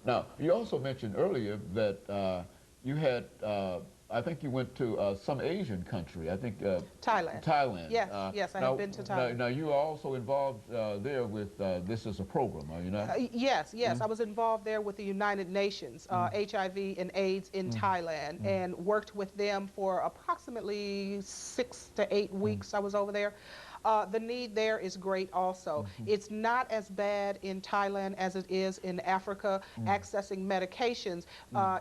Now, you also mentioned earlier that you had, I think you went to some Asian country. I think Thailand. Thailand. Yes, yes, I have been to Thailand. Now, you are also involved there with this as a program, are you not? Yes, yes, I was involved there with the United Nations, HIV and AIDS in Thailand, and worked with them for approximately 6 to 8 weeks I was over there. The need there is great also. It's not as bad in Thailand as it is in Africa. Accessing medications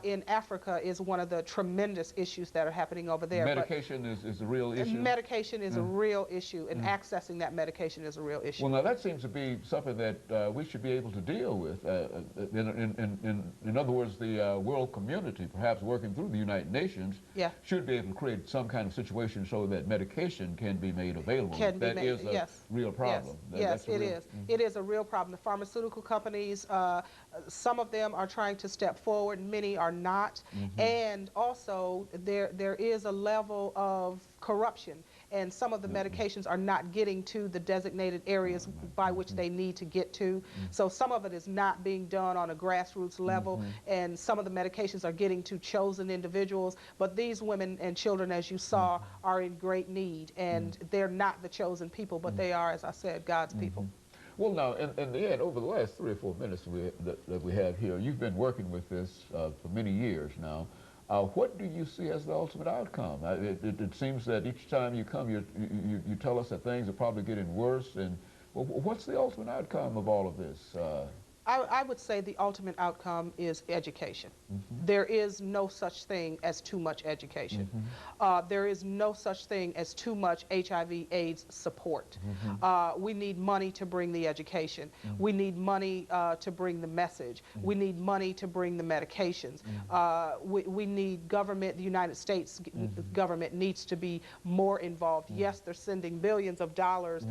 in Africa is one of the tremendous issues that are happening over there. Medication is a real issue? Medication is a real issue, and accessing that medication is a real issue. Well, now that seems to be something that we should be able to deal with. In other words, the world community, perhaps working through the United Nations, should be able to create some kind of situation so that medication can be made available. That is a real problem. Yes, it is. It is a real problem. The pharmaceutical companies, some of them are trying to step forward, many are not. And also, there is a level of corruption, and some of the medications are not getting to the designated areas by which they need to get to. So some of it is not being done on a grassroots level, and some of the medications are getting to chosen individuals. But these women and children, as you saw, are in great need, and they're not the chosen people, but they are, as I said, God's people. Well, now, in the end, over the last 3 or 4 minutes that we have here, you've been working with this for many years now. What do you see as the ultimate outcome? It seems that each time you come, you tell us that things are probably getting worse. And well, what's the ultimate outcome of all of this? I would say the ultimate outcome is education. There is no such thing as too much education. There is no such thing as too much HIV/AIDS support. We need money to bring the education. We need money to bring the message. We need money to bring the medications. We need government, the United States government needs to be more involved. Yes, they're sending billions of dollars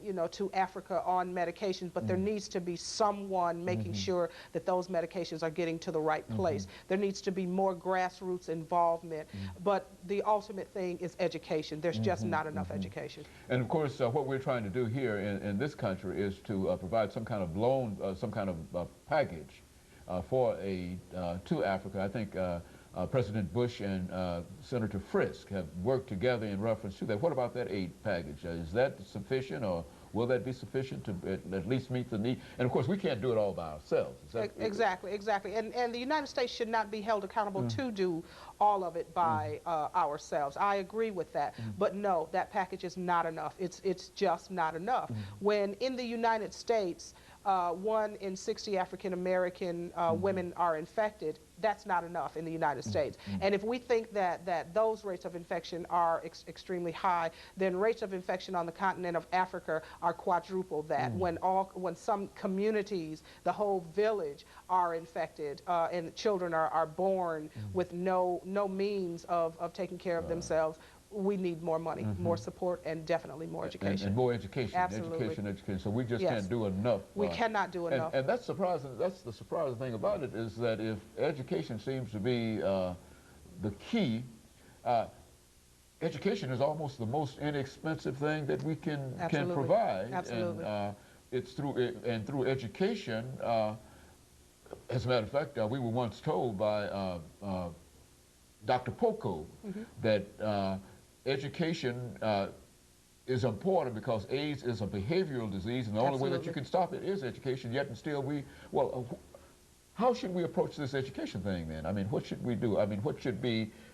you know, to Africa on medications, but there needs to be someone making sure that those medications are getting to the right place. There needs to be more grassroots involvement, but the ultimate thing is education. There's just not enough education. And of course, what we're trying to do here in this country is to provide some kind of loan, some kind of package for aid to Africa. I think President Bush and Senator Frisk have worked together in reference to that. What about that aid package? Is that sufficient, or will that be sufficient to at least meet the need? And of course, we can't do it all by ourselves. Exactly. And the United States should not be held accountable to do all of it by ourselves. I agree with that. But no, that package is not enough. It's just not enough. When in the United States, 1 in 60 African-American women are infected, that's not enough in the United States. And if we think that those rates of infection are extremely high, then rates of infection on the continent of Africa are quadruple that. When some communities, the whole village, are infected and children are born with no means of taking care of themselves, we need more money, more support, and definitely more education. And more education. Absolutely. Education. So we just can't do enough. We cannot do enough. And that's surprising. That's the surprising thing about it, is that if education seems to be the key, education is almost the most inexpensive thing that we can provide. Absolutely. And it's through education. As a matter of fact, we were once told by Dr. Poco that education is important because AIDS is a behavioral disease, and the only way that you can stop it is education. Yet and still how should we approach this education thing then? I mean, what should we do? I mean,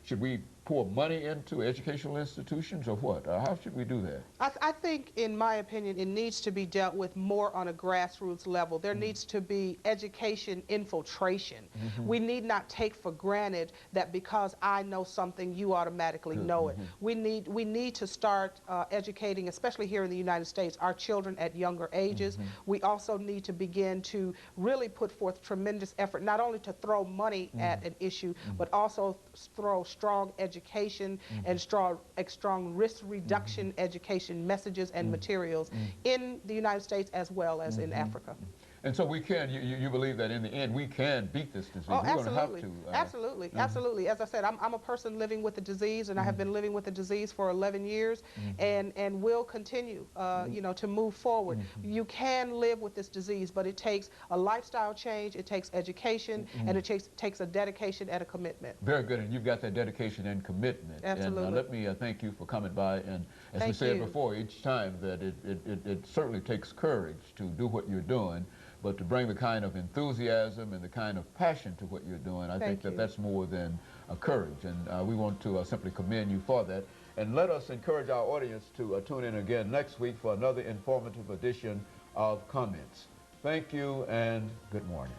should we pour money into educational institutions, or what? How should we do that? I think, in my opinion, it needs to be dealt with more on a grassroots level. There needs to be education infiltration. We need not take for granted that because I know something, you automatically know it. We need to start educating, especially here in the United States, our children at younger ages. We also need to begin to really put forth tremendous effort, not only to throw money at an issue, but also throw strong education and strong risk reduction education messages and materials in the United States as well as in Africa. And so we can, you believe that in the end we can beat this disease. Oh, We're going to have to. Absolutely, absolutely. As I said, I'm a person living with the disease, and I have been living with the disease for 11 years, and will continue, you know, to move forward. You can live with this disease, but it takes a lifestyle change, it takes education, and it takes a dedication and a commitment. Very good, and you've got that dedication and commitment. Absolutely. And let me thank you for coming by. And as we said before, each time that it certainly takes courage to do what you're doing, but to bring the kind of enthusiasm and the kind of passion to what you're doing, I think that that's more than courage. And we want to simply commend you for that. And let us encourage our audience to tune in again next week for another informative edition of Comments. Thank you and good morning.